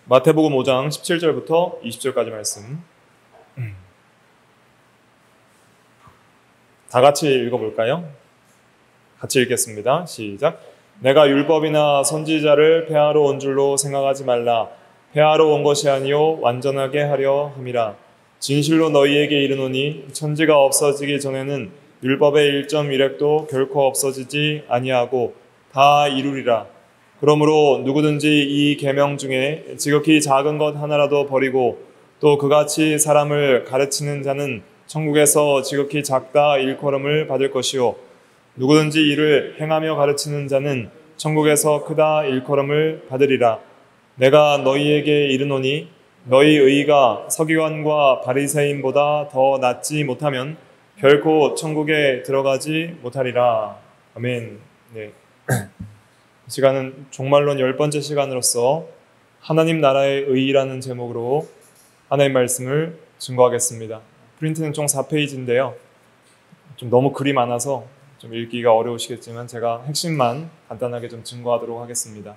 마태복음 5장 17절부터 20절까지 말씀. 다 같이 읽어볼까요? 같이 읽겠습니다. 시작. 내가 율법이나 선지자를 폐하러 온 줄로 생각하지 말라. 폐하러 온 것이 아니요 완전하게 하려 함이라. 진실로 너희에게 이르노니 천지가 없어지기 전에는 율법의 1.1획도 결코 없어지지 아니하고 다 이루리라. 그러므로 누구든지 이 계명 중에 지극히 작은 것 하나라도 버리고 또 그같이 사람을 가르치는 자는 천국에서 지극히 작다 일컬음을 받을 것이요 누구든지 이를 행하며 가르치는 자는 천국에서 크다 일컬음을 받으리라. 내가 너희에게 이르노니 너희 의가 서기관과 바리새인보다 더 낫지 못하면 결코 천국에 들어가지 못하리라. 아멘. 네. 이 시간은 종말론 10번째 시간으로서 하나님 나라의 의라는 제목으로 하나님 말씀을 증거하겠습니다. 프린트는 총 4페이지인데요. 좀 너무 글이 많아서 좀 읽기가 어려우시겠지만 제가 핵심만 간단하게 좀 증거하도록 하겠습니다.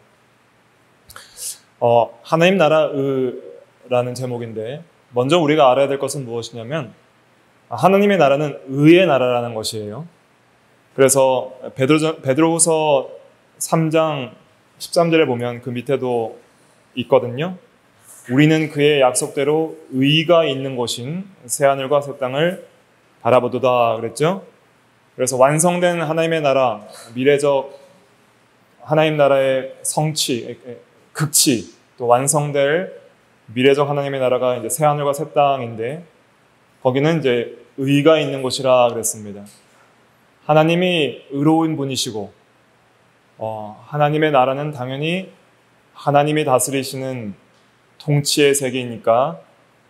하나님 나라라는 제목인데 먼저 우리가 알아야 될 것은 무엇이냐면 하나님의 나라는 의의 나라라는 것이에요. 그래서 베드로후서 3장 13절에 보면 그 밑에도 있거든요. 우리는 그의 약속대로 의가 있는 곳인 새하늘과 새 땅을 바라보도다 그랬죠. 그래서 완성된 하나님의 나라, 미래적 하나님 나라의 성취, 극치, 또 완성될 미래적 하나님의 나라가 이제 새하늘과 새 땅인데 거기는 이제 의가 있는 곳이라 그랬습니다. 하나님이 의로운 분이시고 하나님의 나라는 당연히 하나님이 다스리시는 통치의 세계이니까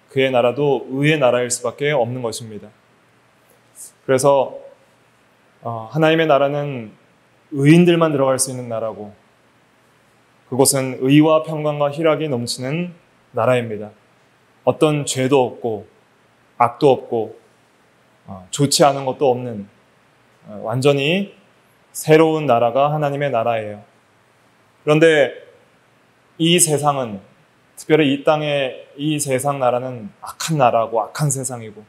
그의 나라도 의의 나라일 수밖에 없는 것입니다. 그래서 하나님의 나라는 의인들만 들어갈 수 있는 나라고 그곳은 의와 평강과 희락이 넘치는 나라입니다. 어떤 죄도 없고 악도 없고 좋지 않은 것도 없는 완전히 새로운 나라가 하나님의 나라예요. 그런데 이 세상은 특별히 이 땅의 이 세상 나라는 악한 나라고 악한 세상이고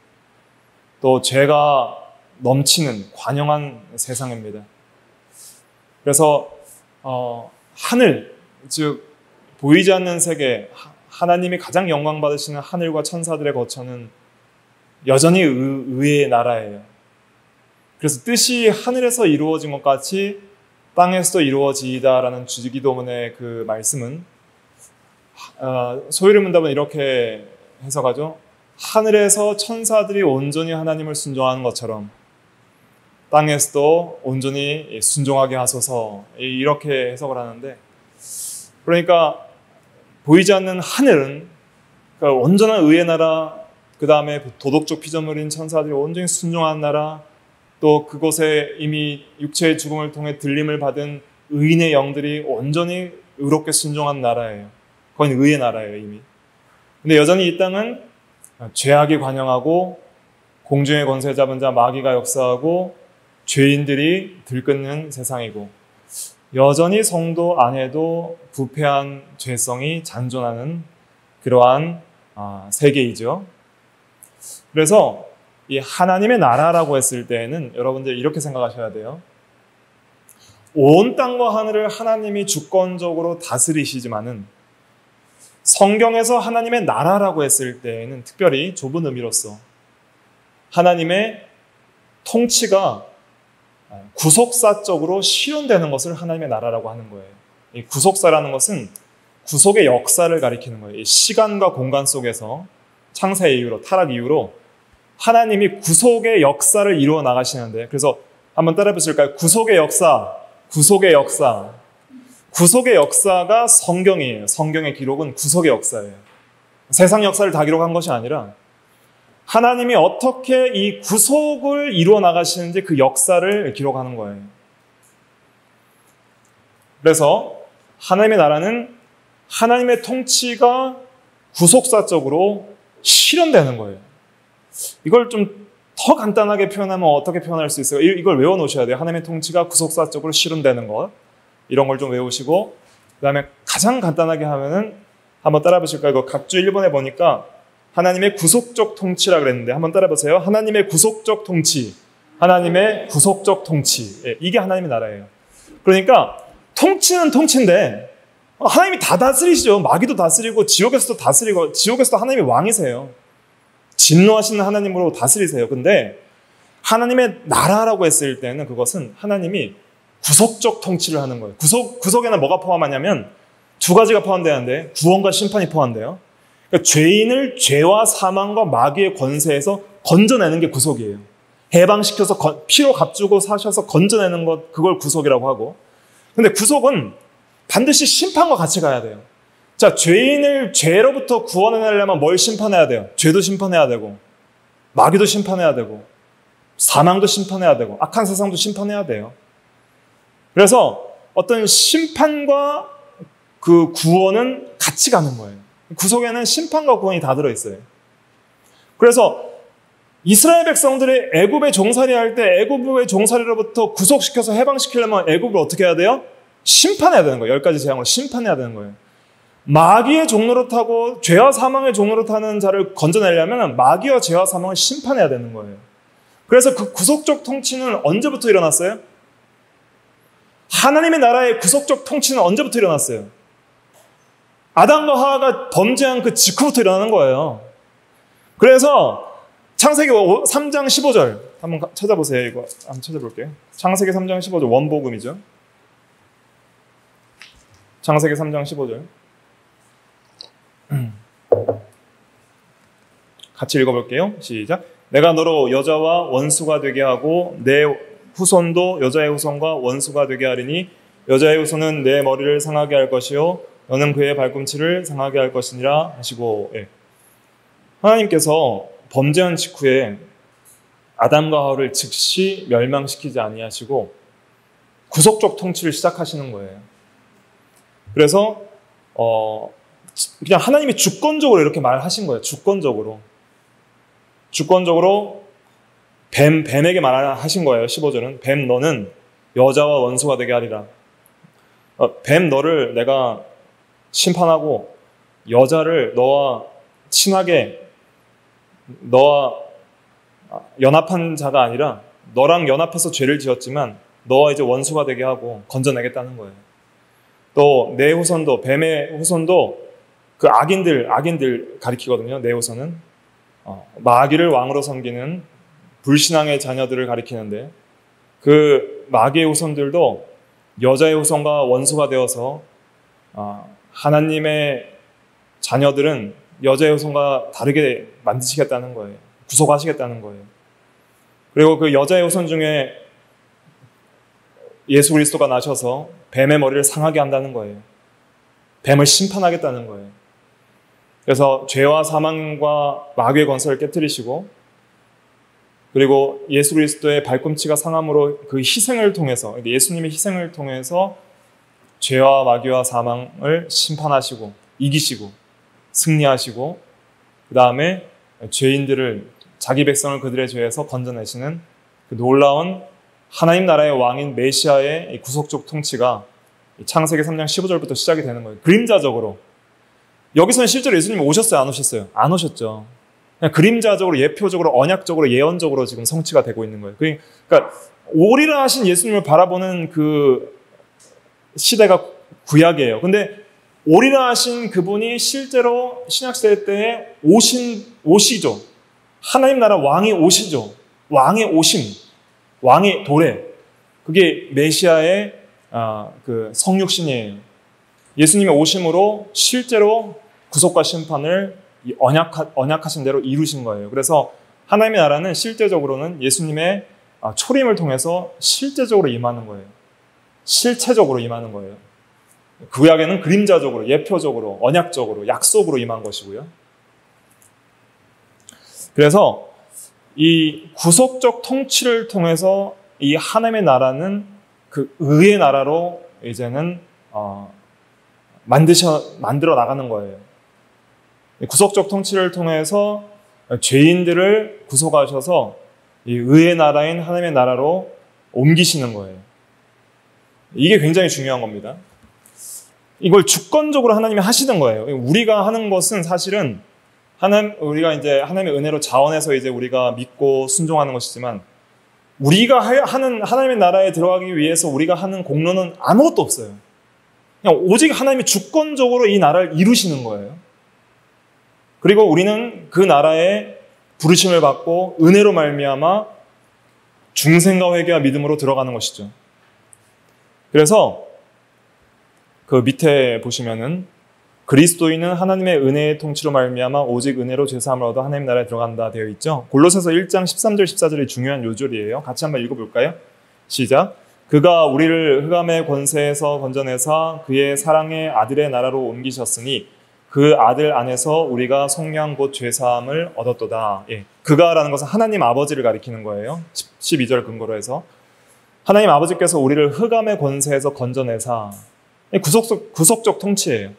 또 죄가 넘치는 관영한 세상입니다. 그래서 하늘, 즉 보이지 않는 세계, 하나님이 가장 영광 받으시는 하늘과 천사들의 거처는 여전히 의의 나라예요. 그래서 뜻이 하늘에서 이루어진 것 같이 땅에서도 이루어지다라는 주기도문의 그 말씀은 소위를 문답은 이렇게 해석하죠. 하늘에서 천사들이 온전히 하나님을 순종하는 것처럼 땅에서도 온전히 순종하게 하소서 이렇게 해석을 하는데 그러니까 보이지 않는 하늘은 그러니까 온전한 의의 나라 그 다음에 도덕적 피조물인 천사들이 온전히 순종하는 나라 또 그곳에 이미 육체의 죽음을 통해 들림을 받은 의인의 영들이 온전히 의롭게 순종한 나라예요. 거긴 의의 나라예요 이미. 근데 여전히 이 땅은 죄악이 관영하고 공중의 권세 잡은 자 마귀가 역사하고 죄인들이 들끓는 세상이고 여전히 성도 안에도 부패한 죄성이 잔존하는 그러한 세계이죠. 그래서 이 하나님의 나라라고 했을 때에는 여러분들 이렇게 생각하셔야 돼요. 온 땅과 하늘을 하나님이 주권적으로 다스리시지만은 성경에서 하나님의 나라라고 했을 때에는 특별히 좁은 의미로서 하나님의 통치가 구속사적으로 실현되는 것을 하나님의 나라라고 하는 거예요. 이 구속사라는 것은 구속의 역사를 가리키는 거예요. 이 시간과 공간 속에서 창세 이후로 타락 이후로 하나님이 구속의 역사를 이루어 나가시는데 그래서 한번 따라해 보실까요? 구속의 역사, 구속의 역사. 구속의 역사가 성경이에요. 성경의 기록은 구속의 역사예요. 세상 역사를 다 기록한 것이 아니라 하나님이 어떻게 이 구속을 이루어 나가시는지 그 역사를 기록하는 거예요. 그래서 하나님의 나라는 하나님의 통치가 구속사적으로 실현되는 거예요. 이걸 좀 더 간단하게 표현하면 어떻게 표현할 수 있어요? 이걸 외워놓으셔야 돼요. 하나님의 통치가 구속사적으로 실현되는 것. 이런 걸 좀 외우시고 그 다음에 가장 간단하게 하면은 한번 따라 보실까요? 이거 각주 1번에 보니까 하나님의 구속적 통치라 그랬는데 한번 따라 보세요. 하나님의 구속적 통치. 하나님의 구속적 통치. 예, 이게 하나님의 나라예요. 그러니까 통치는 통치인데 하나님이 다 다스리시죠. 마귀도 다스리고 지옥에서도 다스리고 지옥에서도 하나님이 왕이세요. 진노하시는 하나님으로 다스리세요. 근데 하나님의 나라라고 했을 때는 그것은 하나님이 구속적 통치를 하는 거예요. 구속에는 뭐가 포함하냐면 두 가지가 포함되는데 구원과 심판이 포함돼요. 그러니까 죄인을 죄와 사망과 마귀의 권세에서 건져내는 게 구속이에요. 해방시켜서 피로 값주고 사셔서 건져내는 것, 그걸 구속이라고 하고. 근데 구속은 반드시 심판과 같이 가야 돼요. 자, 죄인을 죄로부터 구원해내려면 뭘 심판해야 돼요? 죄도 심판해야 되고, 마귀도 심판해야 되고, 사망도 심판해야 되고, 악한 세상도 심판해야 돼요. 그래서 어떤 심판과 그 구원은 같이 가는 거예요. 구속에는 심판과 구원이 다 들어있어요. 그래서 이스라엘 백성들이 애굽에 종살이 할 때 애굽의 종살이로부터 구속시켜서 해방시키려면 애굽을 어떻게 해야 돼요? 심판해야 되는 거예요. 10가지 재앙으로 심판해야 되는 거예요. 마귀의 종노릇하고 죄와 사망의 종노릇하는 자를 건져내려면 마귀와 죄와 사망을 심판해야 되는 거예요. 그래서 그 구속적 통치는 언제부터 일어났어요? 하나님의 나라의 구속적 통치는 언제부터 일어났어요? 아담과 하와가 범죄한 그 직후부터 일어나는 거예요. 그래서 창세기 3장 15절 한번 찾아보세요. 이거 한번 찾아볼게요. 창세기 3장 15절 원복음이죠. 창세기 3장 15절 같이 읽어볼게요. 시작. 내가 너로 여자와 원수가 되게 하고 내 후손도 여자의 후손과 원수가 되게 하리니 여자의 후손은 내 머리를 상하게 할 것이요 너는 그의 발꿈치를 상하게 할 것이니라 하시고. 예. 하나님께서 범죄한 직후에 아담과 하와를 즉시 멸망시키지 아니하시고 구속적 통치를 시작하시는 거예요. 그래서 그냥 하나님이 주권적으로 이렇게 말하신 거예요. 주권적으로 뱀에게 말하신 거예요. 15절은 뱀 너는 여자와 원수가 되게 하리라. 뱀 너를 내가 심판하고 여자를 너와 친하게 너와 연합한 자가 아니라 너랑 연합해서 죄를 지었지만 너와 이제 원수가 되게 하고 건져내겠다는 거예요. 또 내 후손도 뱀의 후손도 그 악인들 가리키거든요. 내 후손은 마귀를 왕으로 섬기는 불신앙의 자녀들을 가리키는데 그 마귀의 후손들도 여자의 후손과 원수가 되어서 하나님의 자녀들은 여자의 후손과 다르게 만드시겠다는 거예요. 구속하시겠다는 거예요. 그리고 그 여자의 후손 중에 예수 그리스도가 나셔서 뱀의 머리를 상하게 한다는 거예요. 뱀을 심판하겠다는 거예요. 그래서 죄와 사망과 마귀의 권세를 깨뜨리시고 그리고 예수 그리스도의 발꿈치가 상함으로 그 희생을 통해서 예수님의 희생을 통해서 죄와 마귀와 사망을 심판하시고 이기시고 승리하시고 그 다음에 죄인들을 자기 백성을 그들의 죄에서 건져내시는 그 놀라운 하나님 나라의 왕인 메시아의 구속적 통치가 창세기 3장 15절부터 시작이 되는 거예요. 그림자적으로. 여기서는 실제로 예수님이 오셨어요? 안 오셨어요? 안 오셨죠. 그냥 그림자적으로, 예표적으로, 언약적으로, 예언적으로 지금 성취가 되고 있는 거예요. 그러니까 오리라 하신 예수님을 바라보는 그 시대가 구약이에요. 근데 오리라 하신 그분이 실제로 신약시대 때에 오시죠. 하나님 나라 왕이 오시죠. 왕의 오심, 왕의 도래. 그게 메시아의 그 성육신이에요. 예수님의 오심으로 실제로 구속과 심판을 언약하신 대로 이루신 거예요. 그래서 하나님의 나라는 실제적으로는 예수님의 초림을 통해서 실제적으로 임하는 거예요. 실체적으로 임하는 거예요. 구약에는 그림자적으로, 예표적으로, 언약적으로, 약속으로 임한 것이고요. 그래서 이 구속적 통치를 통해서 이 하나님의 나라는 그 의의 나라로 이제는 만들어 나가는 거예요. 구속적 통치를 통해서 죄인들을 구속하셔서 이 의의 나라인 하나님의 나라로 옮기시는 거예요. 이게 굉장히 중요한 겁니다. 이걸 주권적으로 하나님이 하시던 거예요. 우리가 하는 것은 사실은 우리가 이제 하나님의 은혜로 자원해서 이제 우리가 믿고 순종하는 것이지만, 우리가 하는 하나님의 나라에 들어가기 위해서 우리가 하는 공로는 아무것도 없어요. 그냥 오직 하나님이 주권적으로 이 나라를 이루시는 거예요. 그리고 우리는 그 나라에 부르심을 받고 은혜로 말미암아 중생과 회개와 믿음으로 들어가는 것이죠. 그래서 그 밑에 보시면은 그리스도인은 하나님의 은혜의 통치로 말미암아 오직 은혜로 죄사함을 얻어 하나님 나라에 들어간다 되어 있죠. 골로새서 1장 13절 14절이 중요한 요절이에요. 같이 한번 읽어볼까요? 시작. 그가 우리를 흑암의 권세에서 건져내사 그의 사랑의 아들의 나라로 옮기셨으니 그 아들 안에서 우리가 속량 곧 죄사함을 얻었도다. 예. 그가라는 것은 하나님 아버지를 가리키는 거예요. 12절 근거로 해서 하나님 아버지께서 우리를 흑암의 권세에서 건져내사, 구속적 통치예요.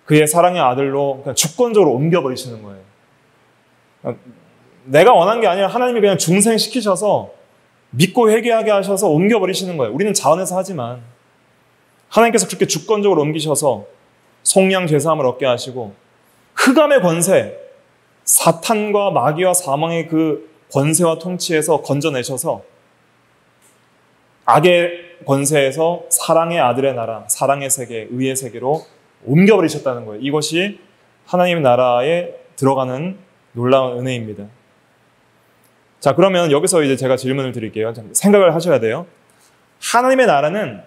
그의 사랑의 아들로 그냥 주권적으로 옮겨버리시는 거예요. 내가 원한 게 아니라 하나님이 그냥 중생시키셔서 믿고 회개하게 하셔서 옮겨버리시는 거예요. 우리는 자원해서 하지만 하나님께서 그렇게 주권적으로 옮기셔서 속량 죄사함을 얻게 하시고 흑암의 권세, 사탄과 마귀와 사망의 그 권세와 통치에서 건져내셔서 악의 권세에서 사랑의 아들의 나라, 사랑의 세계, 의의 세계로 옮겨버리셨다는 거예요. 이것이 하나님의 나라에 들어가는 놀라운 은혜입니다. 자, 그러면 여기서 이제 제가 질문을 드릴게요. 생각을 하셔야 돼요. 하나님의 나라는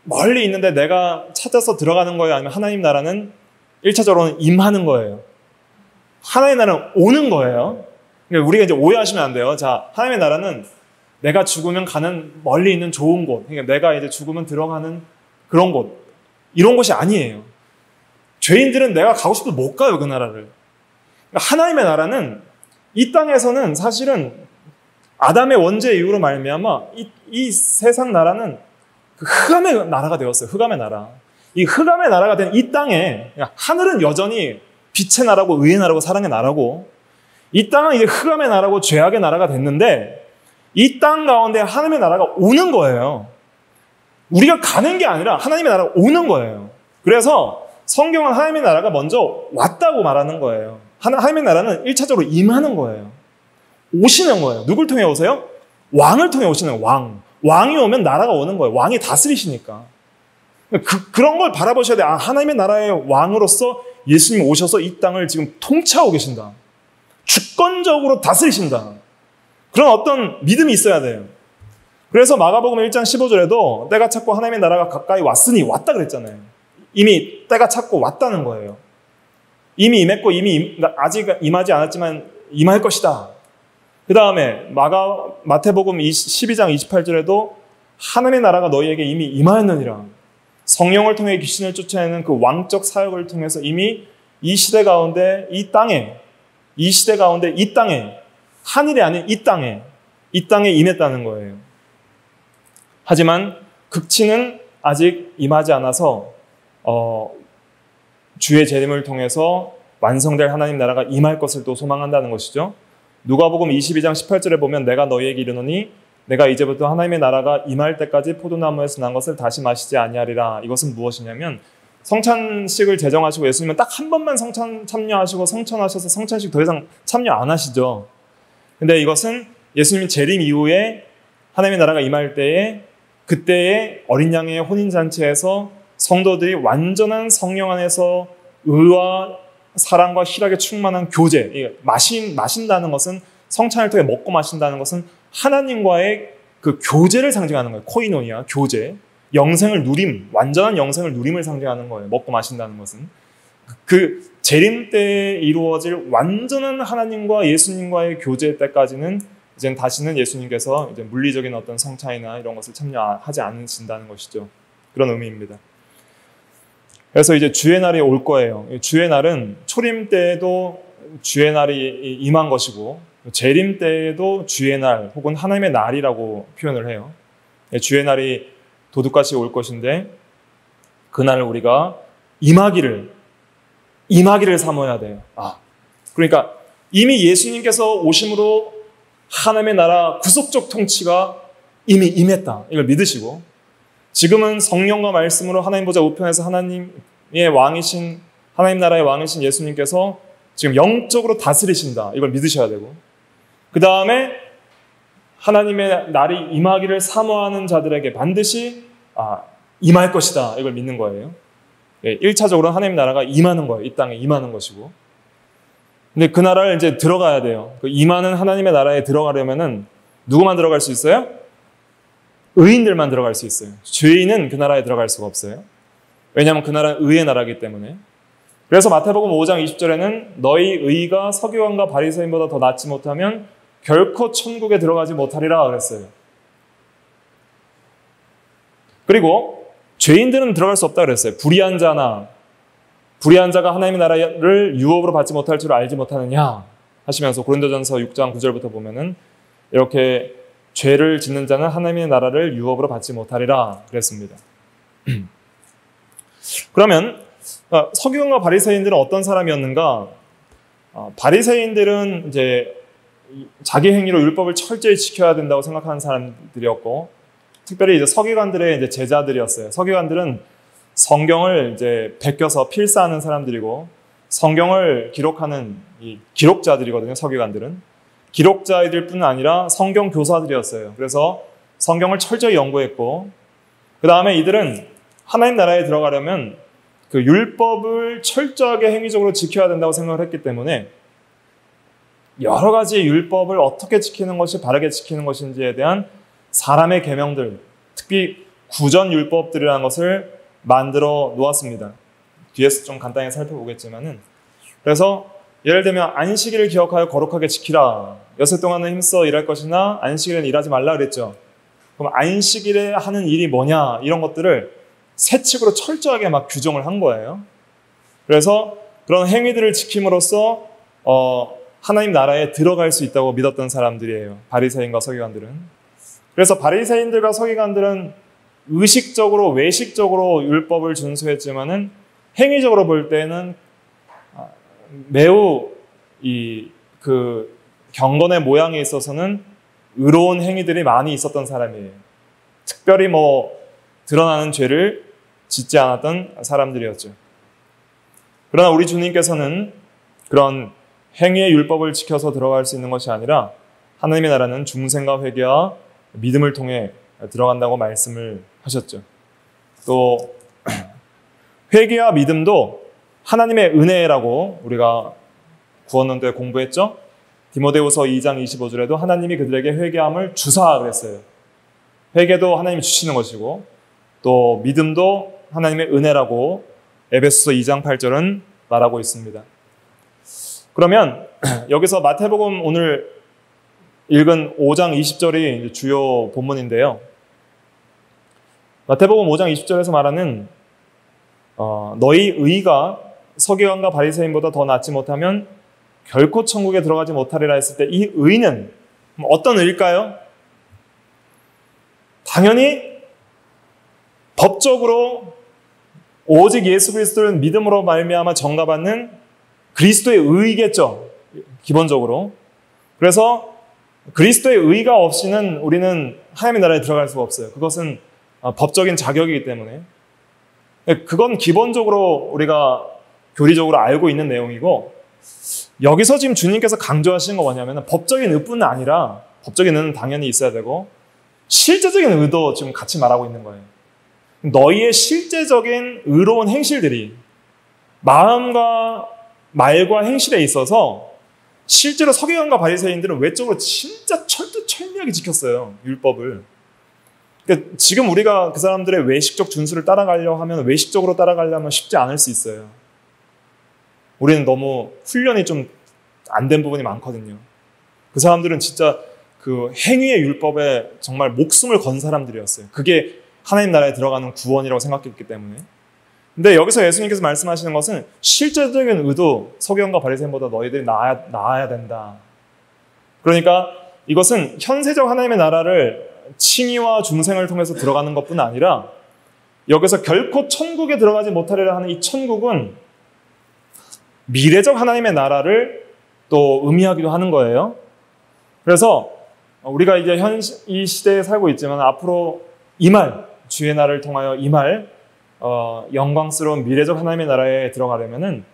멀리 있는데 내가 찾아서 들어가는 거예요? 아니면 하나님 나라는 1차적으로는 임하는 거예요? 하나님의 나라는 오는 거예요. 그러니까 우리가 이제 오해하시면 안 돼요. 자, 하나님의 나라는 내가 죽으면 가는 멀리 있는 좋은 곳, 그러니까 내가 이제 죽으면 들어가는 그런 곳, 이런 곳이 아니에요. 죄인들은 내가 가고 싶어도 못 가요, 그 나라를. 그러니까 하나님의 나라는 이 땅에서는 사실은 아담의 원죄 이후로 말미암아 이 세상 나라는 그 흑암의 나라가 되었어요. 흑암의 나라. 이 흑암의 나라가 된 이 땅에 하늘은 여전히 빛의 나라고 의의 나라고 사랑의 나라고, 이 땅은 이제 흑암의 나라고 죄악의 나라가 됐는데 이 땅 가운데 하나님의 나라가 오는 거예요. 우리가 가는 게 아니라 하나님의 나라가 오는 거예요. 그래서 성경은 하나님의 나라가 먼저 왔다고 말하는 거예요. 하나님의 나라는 1차적으로 임하는 거예요. 오시는 거예요. 누굴 통해 오세요? 왕을 통해 오시는 거예요. 왕이 오면 나라가 오는 거예요. 왕이 다스리시니까. 그런 걸 바라보셔야 돼요. 하나님의 나라의 왕으로서 예수님이 오셔서 이 땅을 지금 통치하고 계신다. 주권적으로 다스리신다. 그런 어떤 믿음이 있어야 돼요. 그래서 마가복음 1장 15절에도 때가 찼고 하나님의 나라가 가까이 왔으니, 왔다 그랬잖아요. 이미 때가 찼고 왔다는 거예요. 이미 임했고 아직 임하지 않았지만 임할 것이다. 그 다음에 마태복음 12장 28절에도 하나님의 나라가 너희에게 이미 임하였느니라. 성령을 통해 귀신을 쫓아내는 그 왕적 사역을 통해서 이미 이 시대 가운데 이 땅에 하늘이 아닌 이 땅에 임했다는 거예요. 하지만 극치는 아직 임하지 않아서 주의 재림을 통해서 완성될 하나님 나라가 임할 것을 또 소망한다는 것이죠. 누가복음 22장 18절에 보면 내가 너희에게 이르노니 내가 이제부터 하나님의 나라가 임할 때까지 포도나무에서 난 것을 다시 마시지 아니하리라. 이것은 무엇이냐면 성찬식을 제정하시고 예수님은 딱 한 번만 성찬 참여하시고 성천하셔서 성찬식 더 이상 참여 안 하시죠. 근데 이것은 예수님이 재림 이후에 하나님의 나라가 임할 때에 그때의 어린 양의 혼인잔치에서 성도들이 완전한 성령 안에서 의와 사랑과 희락에 충만한 교제, 마신다는 것은 성찬을 통해 먹고 마신다는 것은 하나님과의 그 교제를 상징하는 거예요. 코이노니아, 교제. 영생을 누림, 완전한 영생을 누림을 상징하는 거예요. 먹고 마신다는 것은. 그 재림 때에 이루어질 완전한 하나님과 예수님과의 교제 때까지는 이제 다시는 예수님께서 이제 물리적인 어떤 성찬이나 이런 것을 참여하지 않으신다는 것이죠. 그런 의미입니다. 그래서 이제 주의 날이 올 거예요. 주의 날은 초림 때에도 주의 날이 임한 것이고 재림 때에도 주의 날 혹은 하나님의 날이라고 표현을 해요. 주의 날이 도둑같이 올 것인데 그날 우리가 임하기를 사모해야 돼요. 그러니까 이미 예수님께서 오심으로 하나님의 나라 구속적 통치가 이미 임했다. 이걸 믿으시고 지금은 성령과 말씀으로 하나님 보좌 우편에서 하나님의 왕이신, 하나님 나라의 왕이신 예수님께서 지금 영적으로 다스리신다. 이걸 믿으셔야 되고, 그 다음에 하나님의 날이 임하기를 사모하는 자들에게 반드시 임할 것이다. 이걸 믿는 거예요. 1차적으로 하나님 나라가 임하는 거예요. 이 땅에 임하는 것이고. 근데 그 나라를 이제 들어가야 돼요. 그 임하는 하나님의 나라에 들어가려면은 누구만 들어갈 수 있어요? 의인들만 들어갈 수 있어요. 죄인은 그 나라에 들어갈 수가 없어요. 왜냐하면 그 나라는 의의 나라이기 때문에. 그래서 마태복음 5장 20절에는 너희 의가 서기관과 바리새인보다 더 낫지 못하면 결코 천국에 들어가지 못하리라 그랬어요. 그리고 죄인들은 들어갈 수 없다 그랬어요. 불의한 자가 하나님의 나라를 유업으로 받지 못할 줄 알지 못하느냐 하시면서 고린도전서 6장 9절부터 보면은 이렇게 죄를 짓는 자는 하나님의 나라를 유업으로 받지 못하리라 그랬습니다. 그러면 서기관과 바리새인들은 어떤 사람이었는가? 바리새인들은 이제 자기 행위로 율법을 철저히 지켜야 된다고 생각하는 사람들이었고, 특별히 이제 서기관들의 이제 제자들이었어요. 서기관들은 성경을 이제 베껴서 필사하는 사람들이고, 성경을 기록하는 이 기록자들이거든요. 서기관들은 기록자들 뿐 아니라 성경 교사들이었어요. 그래서 성경을 철저히 연구했고, 그 다음에 이들은 하나님 나라에 들어가려면 그 율법을 철저하게 행위적으로 지켜야 된다고 생각을 했기 때문에 여러 가지 율법을 어떻게 지키는 것이 바르게 지키는 것인지에 대한 사람의 계명들, 특히 구전 율법들이라는 것을 만들어 놓았습니다. 뒤에서 좀 간단히 살펴보겠지만은, 그래서 예를 들면 안식일을 기억하여 거룩하게 지키라. 여섯 동안은 힘써 일할 것이나 안식일은 일하지 말라 그랬죠. 그럼 안식일에 하는 일이 뭐냐, 이런 것들을 세칙으로 철저하게 막 규정을 한 거예요. 그래서 그런 행위들을 지킴으로써 하나님 나라에 들어갈 수 있다고 믿었던 사람들이에요. 바리새인과 서기관들은. 그래서 바리새인들과 서기관들은 의식적으로 외식적으로 율법을 준수했지만은 행위적으로 볼 때는 매우 그 경건의 모양에 있어서는 의로운 행위들이 많이 있었던 사람이에요. 특별히 드러나는 죄를 짓지 않았던 사람들이었죠. 그러나 우리 주님께서는 그런 행위의 율법을 지켜서 들어갈 수 있는 것이 아니라 하나님의 나라는 중생과 회개와 믿음을 통해 들어간다고 말씀을 하셨죠. 또 회개와 믿음도 하나님의 은혜라고 우리가 구원론때 공부했죠. 디모데후서 2장 25절에도 하나님이 그들에게 회개함을 주사 그랬어요. 회개도 하나님이 주시는 것이고, 또 믿음도 하나님의 은혜라고 에베소서 2장 8절은 말하고 있습니다. 그러면 여기서 마태복음 오늘 읽은 5장 20절이 주요 본문인데요. 마태복음 5장 20절에서 말하는 너희 의가 서기관과 바리새인보다 더 낫지 못하면 결코 천국에 들어가지 못하리라 했을 때, 이 의는 어떤 의일까요? 당연히 법적으로 오직 예수 그리스도를 믿음으로 말미암아 정가받는 그리스도의 의이겠죠. 기본적으로. 그래서 그리스도의 의가 없이는 우리는 하나님의 나라에 들어갈 수가 없어요. 그것은 법적인 자격이기 때문에. 그건 기본적으로 우리가 교리적으로 알고 있는 내용이고, 여기서 지금 주님께서 강조하시는 건 뭐냐면 법적인 의뿐 아니라, 법적인 의는 당연히 있어야 되고 실제적인 의도 지금 같이 말하고 있는 거예요. 너희의 실제적인 의로운 행실들이 마음과 말과 행실에 있어서, 실제로 서기관과 바리새인들은 외적으로 진짜 철두철미하게 지켰어요. 율법을. 그러니까 지금 우리가 그 사람들의 외식적 준수를 따라가려고 하면, 외식적으로 따라가려면 쉽지 않을 수 있어요. 우리는 너무 훈련이 좀 안 된 부분이 많거든요. 그 사람들은 진짜 그 행위의 율법에 정말 목숨을 건 사람들이었어요. 그게 하나님 나라에 들어가는 구원이라고 생각했기 때문에. 근데 여기서 예수님께서 말씀하시는 것은 실제적인 의도, 서기관과 바리새인보다 너희들이 나아야 된다. 그러니까 이것은 현세적 하나님의 나라를 칭의와 중생을 통해서 들어가는 것뿐 아니라, 여기서 결코 천국에 들어가지 못하리라 하는 이 천국은 미래적 하나님의 나라를 또 의미하기도 하는 거예요. 그래서 우리가 이제 이 시대에 살고 있지만 앞으로 임할 주의 날을 통하여 임할 영광스러운 미래적 하나님의 나라에 들어가려면은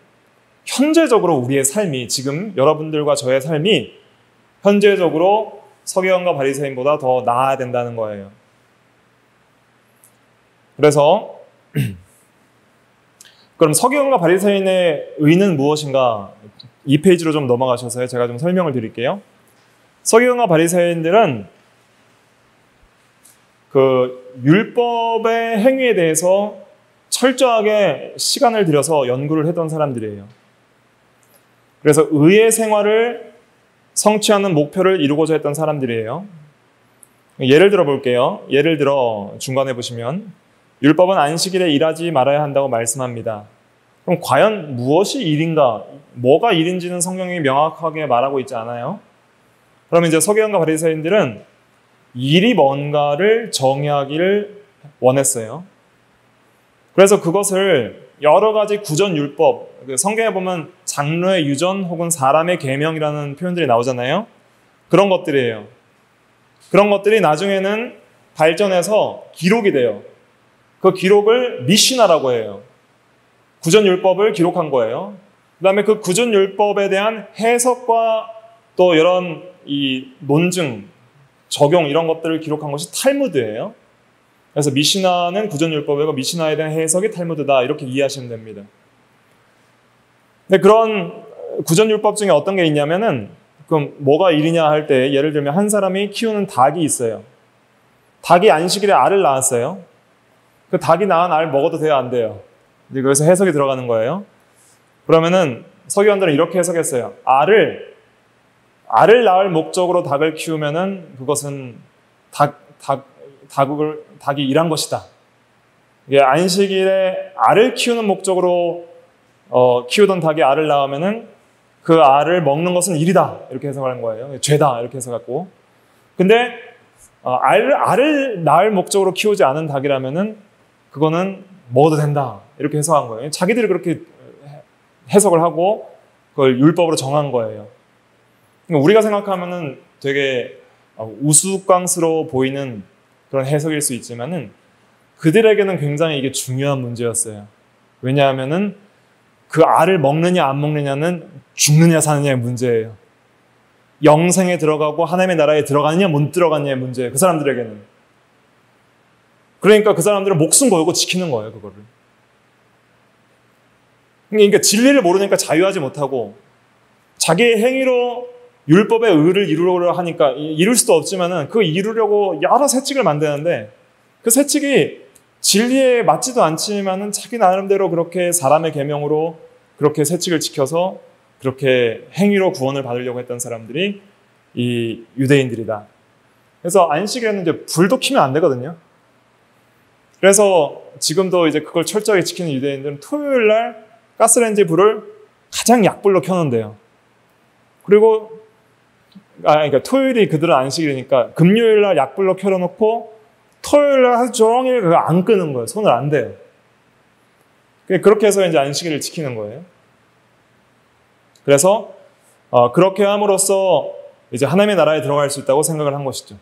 현재적으로 우리의 삶이, 지금 여러분들과 저의 삶이 현재적으로 서기관과 바리새인보다 더 나아야 된다는 거예요. 그래서 그럼 서기관과 바리새인의 의는 무엇인가? 이 페이지로 좀 넘어가셔서 제가 좀 설명을 드릴게요. 서기관과 바리새인들은 그 율법의 행위에 대해서 철저하게 시간을 들여서 연구를 했던 사람들이에요. 그래서 의의 생활을 성취하는 목표를 이루고자 했던 사람들이에요. 예를 들어 볼게요. 예를 들어 중간에 보시면 율법은 안식일에 일하지 말아야 한다고 말씀합니다. 그럼 과연 무엇이 일인가? 뭐가 일인지는 성경이 명확하게 말하고 있지 않아요. 그러면 이제 서기관과 바리새인들은 일이 뭔가를 정의하기를 원했어요. 그래서 그것을 여러 가지 구전 율법, 성경에 보면 장로의 유전 혹은 사람의 계명이라는 표현들이 나오잖아요. 그런 것들이에요. 그런 것들이 나중에는 발전해서 기록이 돼요. 그 기록을 미시나라고 해요. 구전율법을 기록한 거예요. 그 다음에 그 구전율법에 대한 해석과 또 이런 이 논증, 적용 이런 것들을 기록한 것이 탈무드예요. 그래서 미시나는 구전율법이고 미시나에 대한 해석이 탈무드다 이렇게 이해하시면 됩니다. 근데 그런 구전율법 중에 어떤 게 있냐면은 그럼 뭐가 일이냐 할 때 예를 들면 한 사람이 키우는 닭이 있어요. 닭이 안식일에 알을 낳았어요. 그 닭이 낳은 알 먹어도 돼요, 안 돼요? 이제 거기서 해석이 들어가는 거예요. 그러면은 서기관들은 이렇게 해석했어요. 알을 낳을 목적으로 닭을 키우면은 그것은 닭이 일한 것이다. 이게 안식일에 알을 키우는 목적으로 키우던 닭이 알을 낳으면은 그 알을 먹는 것은 일이다. 이렇게 해석하는 거예요. 죄다. 이렇게 해석했고. 근데 알을 낳을 목적으로 키우지 않은 닭이라면은 그거는 먹어도 된다. 이렇게 해석한 거예요. 자기들이 그렇게 해석을 하고 그걸 율법으로 정한 거예요. 우리가 생각하면은 되게 우스꽝스러워 보이는 그런 해석일 수 있지만은 그들에게는 굉장히 이게 중요한 문제였어요. 왜냐하면은 그 알을 먹느냐 안 먹느냐는 죽느냐 사느냐의 문제예요. 영생에 들어가고 하나님의 나라에 들어가느냐 못 들어가느냐의 문제예요. 그 사람들에게는. 그러니까 그 사람들은 목숨 걸고 지키는 거예요. 그거를. 그러니까 진리를 모르니까 자유하지 못하고 자기의 행위로 율법의 의를 이루려고 하니까 이룰 수도 없지만은 그 이루려고 여러 세칙을 만드는데 그 세칙이 진리에 맞지도 않지만은 자기 나름대로 그렇게 사람의 계명으로 그렇게 세칙을 지켜서 그렇게 행위로 구원을 받으려고 했던 사람들이 이 유대인들이다. 그래서 안식일에는 이제 불도 켜면 안 되거든요. 그래서 지금도 이제 그걸 철저하게 지키는 유대인들은 토요일 날 가스레인지 불을 가장 약불로 켜놓는데요. 그리고 그러니까 토요일이 그들은 안식일이니까 금요일 날 약불로 켜놓고 토요일 날 하루 종일 그거 안 끄는 거예요. 손을 안 대요. 그렇게 해서 이제 안식일을 지키는 거예요. 그래서 그렇게 함으로써 이제 하나님의 나라에 들어갈 수 있다고 생각을 한 것이죠.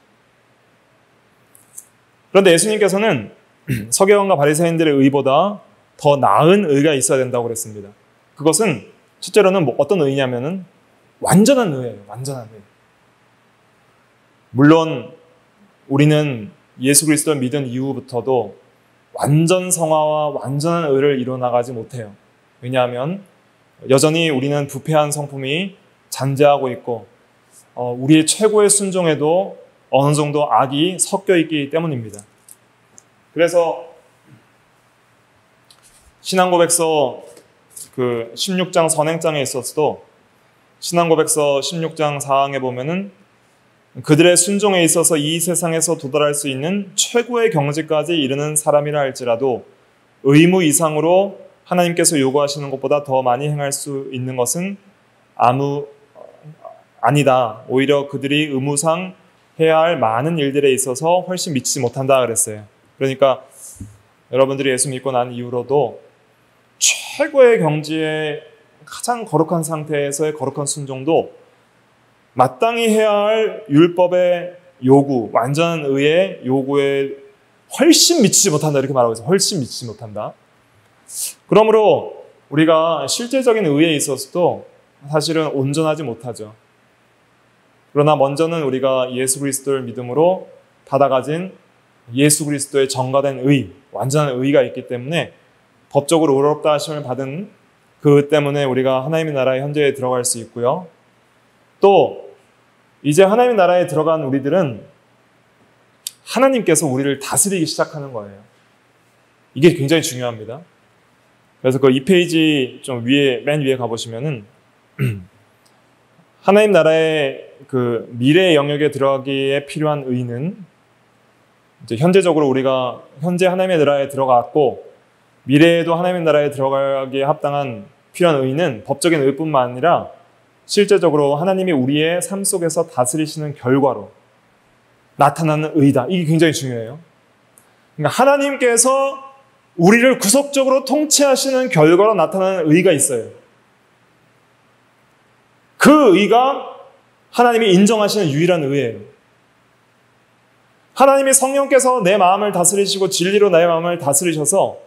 그런데 예수님께서는 서기관과 바리새인들의 의보다 더 나은 의가 있어야 된다고 그랬습니다. 그것은 실제로는 어떤 의냐면은 완전한 의예요. 완전한 의. 물론 우리는 예수 그리스도를 믿은 이후부터도 완전 성화와 완전한 의를 이루어나가지 못해요. 왜냐하면 여전히 우리는 부패한 성품이 잔재하고 있고 우리의 최고의 순종에도 어느 정도 악이 섞여 있기 때문입니다. 그래서 신앙고백서 그 16장 선행장에 있어서도 신앙고백서 16장 4항에 보면은 그들의 순종에 있어서 이 세상에서 도달할 수 있는 최고의 경지까지 이르는 사람이라 할지라도 의무 이상으로 하나님께서 요구하시는 것보다 더 많이 행할 수 있는 것은 아니다. 오히려 그들이 의무상 해야 할 많은 일들에 있어서 훨씬 미치지 못한다 그랬어요. 그러니까 여러분들이 예수 믿고 난 이후로도 최고의 경지에 가장 거룩한 상태에서의 거룩한 순종도 마땅히 해야 할 율법의 요구, 완전한 의의 요구에 훨씬 미치지 못한다 이렇게 말하고 있어요. 훨씬 미치지 못한다. 그러므로 우리가 실제적인 의에 있어서도 사실은 온전하지 못하죠. 그러나 먼저는 우리가 예수 그리스도를 믿음으로 받아가진 예수 그리스도의 전가된 의, 완전한 의가 있기 때문에 법적으로 의롭다 하심을 받은 그 때문에 우리가 하나님의 나라의 현재에 들어갈 수 있고요. 또 이제 하나님의 나라에 들어간 우리들은 하나님께서 우리를 다스리기 시작하는 거예요. 이게 굉장히 중요합니다. 그래서 그 2페이지 좀 위에, 맨 위에 가보시면은 하나님 나라의 그 미래의 영역에 들어가기에 필요한 의는 이제 현재적으로 우리가 현재 하나님의 나라에 들어갔고 미래에도 하나님의 나라에 들어가기에 합당한 필요한 의는 법적인 의뿐만 아니라 실제적으로 하나님이 우리의 삶 속에서 다스리시는 결과로 나타나는 의다. 이게 굉장히 중요해요. 그러니까 하나님께서 우리를 구속적으로 통치하시는 결과로 나타나는 의가 있어요. 그 의가 하나님이 인정하시는 유일한 의예요. 하나님이 성령께서 내 마음을 다스리시고 진리로 나의 마음을 다스리셔서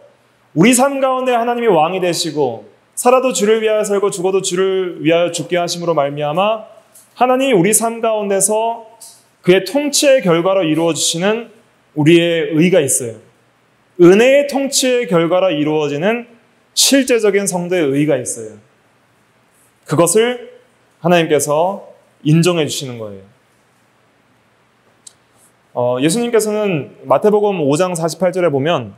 우리 삶 가운데 하나님이 왕이 되시고 살아도 주를 위하여 살고 죽어도 주를 위하여 죽게 하심으로 말미암아 하나님이 우리 삶 가운데서 그의 통치의 결과로 이루어지시는 우리의 의가 있어요. 은혜의 통치의 결과로 이루어지는 실제적인 성도의 의가 있어요. 그것을 하나님께서 인정해 주시는 거예요. 예수님께서는 마태복음 5장 48절에 보면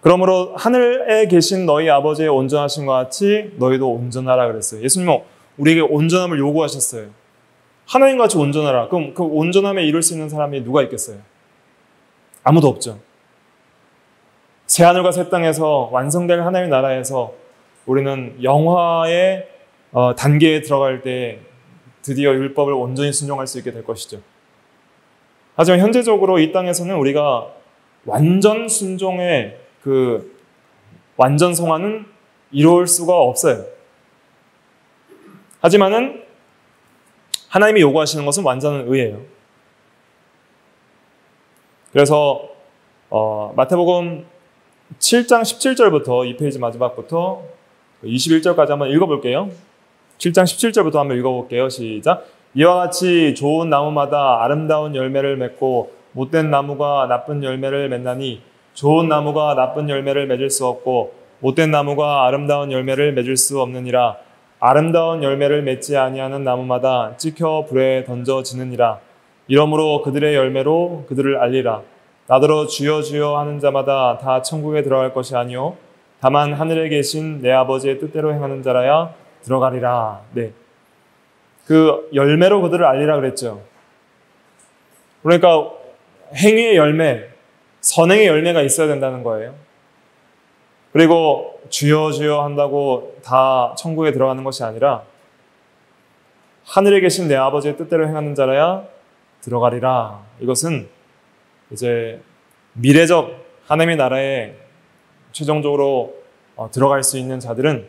그러므로 하늘에 계신 너희 아버지의 온전하심과 같이 너희도 온전하라 그랬어요. 예수님은 우리에게 온전함을 요구하셨어요. 하나님같이 온전하라. 그럼 그 온전함에 이룰 수 있는 사람이 누가 있겠어요? 아무도 없죠. 새하늘과 새 땅에서 완성될 하나님의 나라에서 우리는 영화의 단계에 들어갈 때 드디어 율법을 온전히 순종할 수 있게 될 것이죠. 하지만 현재적으로 이 땅에서는 우리가 완전 순종의 그 완전 성화는 이룰 수가 없어요. 하지만은 하나님이 요구하시는 것은 완전한 의예요. 그래서 마태복음 7장 17절부터 이 페이지 마지막부터 21절까지 한번 읽어볼게요. 7장 17절부터 한번 읽어볼게요. 시작. 이와 같이 좋은 나무마다 아름다운 열매를 맺고 못된 나무가 나쁜 열매를 맺나니 좋은 나무가 나쁜 열매를 맺을 수 없고 못된 나무가 아름다운 열매를 맺을 수 없느니라. 아름다운 열매를 맺지 아니하는 나무마다 찍혀 불에 던져지느니라. 이러므로 그들의 열매로 그들을 알리라. 나더러 주여 주여 하는 자마다 다 천국에 들어갈 것이 아니요 다만 하늘에 계신 내 아버지의 뜻대로 행하는 자라야 들어가리라. 네, 그 열매로 그들을 알리라 그랬죠. 그러니까 행위의 열매, 선행의 열매가 있어야 된다는 거예요. 그리고 주여 주여 한다고 다 천국에 들어가는 것이 아니라 하늘에 계신 내 아버지의 뜻대로 행하는 자라야 들어가리라. 이것은 이제 미래적 하나님의 나라에 최종적으로 들어갈 수 있는 자들은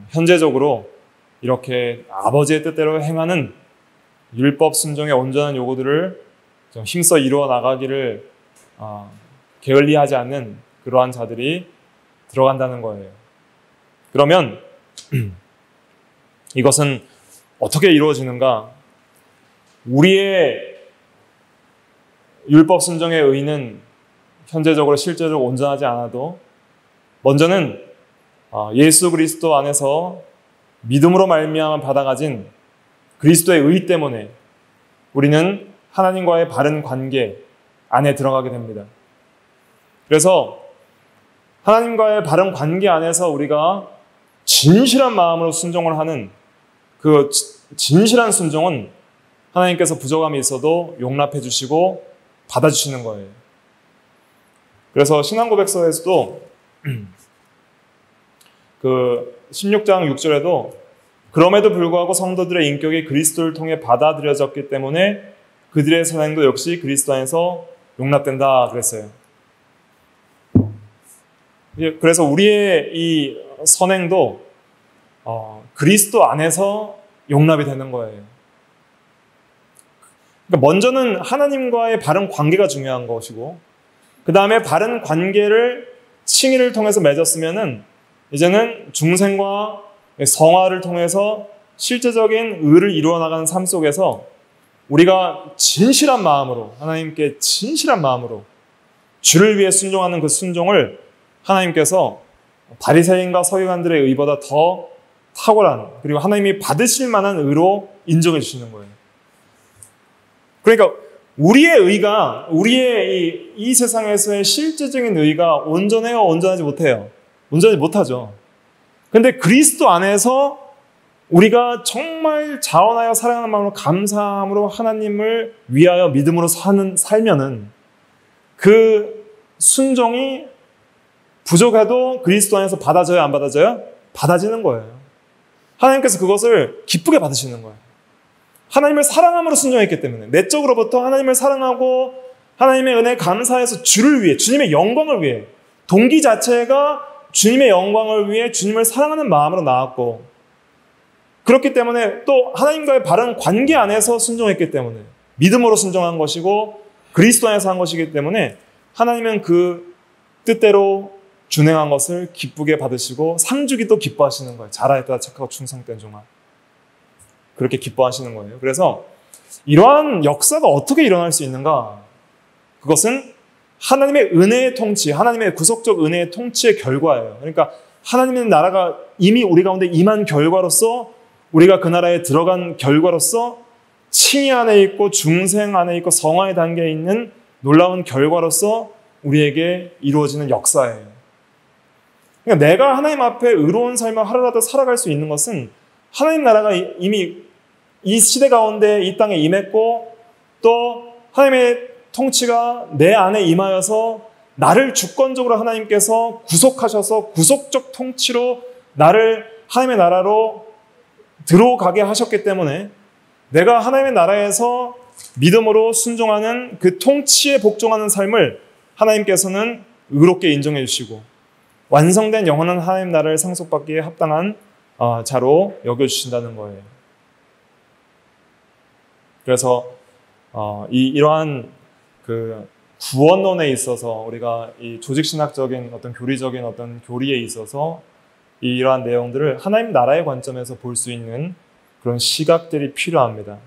현재적으로 이렇게 아버지의 뜻대로 행하는 율법 순종의 온전한 요구들을 좀 힘써 이루어 나가기를 게을리하지 않는 그러한 자들이 들어간다는 거예요. 그러면 이것은 어떻게 이루어지는가? 우리의 율법 순종의 의는 현재적으로 실제적으로 온전하지 않아도 먼저는 예수 그리스도 안에서 믿음으로 말미암아 받아가진 그리스도의 의 때문에 우리는 하나님과의 바른 관계 안에 들어가게 됩니다. 그래서 하나님과의 바른 관계 안에서 우리가 진실한 마음으로 순종을 하는 그 진실한 순종은 하나님께서 부족함이 있어도 용납해 주시고 받아주시는 거예요. 그래서 신앙고백서에서도 그 16장 6절에도 그럼에도 불구하고 성도들의 인격이 그리스도를 통해 받아들여졌기 때문에 그들의 선행도 역시 그리스도 안에서 용납된다 그랬어요. 그래서 우리의 이 선행도 그리스도 안에서 용납이 되는 거예요. 그러니까 먼저는 하나님과의 바른 관계가 중요한 것이고 그 다음에 바른 관계를 칭의를 통해서 맺었으면은 이제는 중생과 성화를 통해서 실제적인 의를 이루어 나가는 삶 속에서 우리가 진실한 마음으로 하나님께 진실한 마음으로 주를 위해 순종하는 그 순종을 하나님께서 바리새인과 서기관들의 의보다 더 탁월한 그리고 하나님이 받으실 만한 의로 인정해 주시는 거예요. 그러니까 우리의 의가 우리의 이 세상에서의 실제적인 의가 온전해요? 온전하지 못해요? 온전하지 못하죠. 근데 그리스도 안에서 우리가 정말 자원하여 사랑하는 마음으로 감사함으로 하나님을 위하여 믿음으로 살면은 그 순종이 부족해도 그리스도 안에서 받아져요? 안 받아져요? 받아지는 거예요. 하나님께서 그것을 기쁘게 받으시는 거예요. 하나님을 사랑함으로 순종했기 때문에 내적으로부터 하나님을 사랑하고 하나님의 은혜에 감사해서 주를 위해 주님의 영광을 위해 동기 자체가 주님의 영광을 위해 주님을 사랑하는 마음으로 나왔고 그렇기 때문에 또 하나님과의 바른 관계 안에서 순종했기 때문에 믿음으로 순종한 것이고 그리스도 안에서 한 것이기 때문에 하나님은 그 뜻대로 준행한 것을 기쁘게 받으시고 상 주기도 기뻐하시는 거예요. 잘하였다 착하고 충성된 종아. 그렇게 기뻐하시는 거예요. 그래서 이러한 역사가 어떻게 일어날 수 있는가? 그것은 하나님의 은혜의 통치, 하나님의 구속적 은혜의 통치의 결과예요. 그러니까 하나님의 나라가 이미 우리 가운데 임한 결과로서 우리가 그 나라에 들어간 결과로서 칭의 안에 있고 중생 안에 있고 성화의 단계에 있는 놀라운 결과로서 우리에게 이루어지는 역사예요. 그러니까 내가 하나님 앞에 의로운 삶을 하루라도 살아갈 수 있는 것은 하나님 나라가 이미 이 시대 가운데 이 땅에 임했고 또 하나님의 통치가 내 안에 임하여서 나를 주권적으로 하나님께서 구속하셔서 구속적 통치로 나를 하나님의 나라로 들어가게 하셨기 때문에 내가 하나님의 나라에서 믿음으로 순종하는 그 통치에 복종하는 삶을 하나님께서는 의롭게 인정해 주시고 완성된 영원한 하나님 나라를 상속받기에 합당한 자로 여겨주신다는 거예요. 그래서 이러한 그 구원론에 있어서 우리가 이 조직신학적인 어떤 교리적인 어떤 교리에 있어서 이러한 내용들을 하나님 나라의 관점에서 볼 수 있는 그런 시각들이 필요합니다.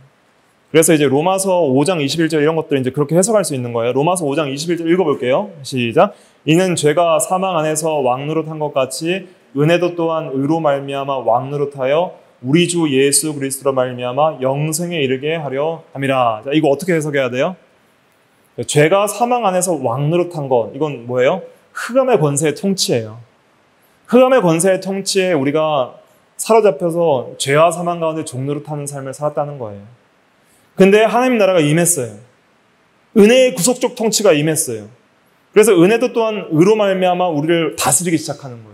그래서 이제 로마서 5장 21절 이런 것들 이제 그렇게 해석할 수 있는 거예요. 로마서 5장 21절 읽어볼게요. 시작. 이는 죄가 사망 안에서 왕노릇한 것 같이 은혜도 또한 의로 말미암아 왕노릇하여 우리 주 예수 그리스도로 말미암아 영생에 이르게 하려 함이라. 자, 이거 어떻게 해석해야 돼요? 죄가 사망 안에서 왕노릇한 것, 이건 뭐예요? 흑암의 권세의 통치예요. 흑암의 권세의 통치에 우리가 사로잡혀서 죄와 사망 가운데 종노릇하는 삶을 살았다는 거예요. 근데 하나님 나라가 임했어요. 은혜의 구속적 통치가 임했어요. 그래서 은혜도 또한 의로 말미암아 우리를 다스리기 시작하는 거예요.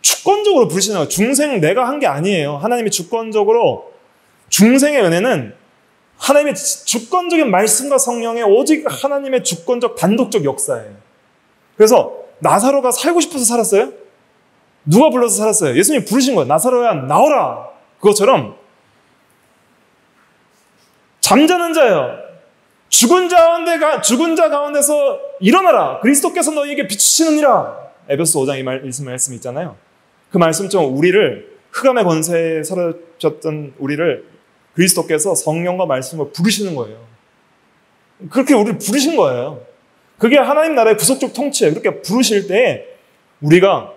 주권적으로 부르시는 거예요. 중생 내가 한 게 아니에요. 하나님이 주권적으로 중생의 은혜는 하나님의 주권적인 말씀과 성령의 오직 하나님의 주권적 단독적 역사예요. 그래서 나사로가 살고 싶어서 살았어요? 누가 불러서 살았어요? 예수님이 부르신 거예요. 나사로야 나오라. 그것처럼 잠자는 자여 죽은 자 가운데서 일어나라. 그리스도께서 너희에게 비추시느니라. 에베소 5장 이 말씀 있잖아요. 그 말씀처럼 우리를 흑암의 권세에 사로잡혔던 우리를 그리스도께서 성령과 말씀으로 부르시는 거예요. 그렇게 우리를 부르신 거예요. 그게 하나님 나라의 구속적 통치예요. 그렇게 부르실 때 우리가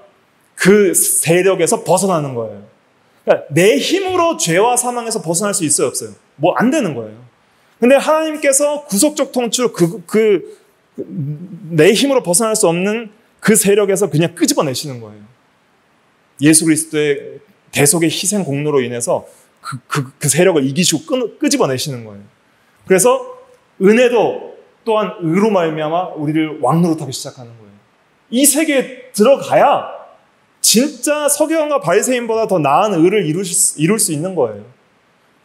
그 세력에서 벗어나는 거예요. 그러니까 내 힘으로 죄와 사망에서 벗어날 수 있어요, 없어요? 뭐 안 되는 거예요. 근데 하나님께서 구속적 통치로 내 힘으로 벗어날 수 없는 그 세력에서 그냥 끄집어내시는 거예요. 예수 그리스도의 대속의 희생 공로로 인해서 그 세력을 이기시고 끄집어내시는 거예요. 그래서 은혜도 또한 의로 말미암아 우리를 왕노릇하기 시작하는 거예요. 이 세계에 들어가야 진짜 서기관과 바리새인보다 더 나은 의를 이룰 수 있는 거예요.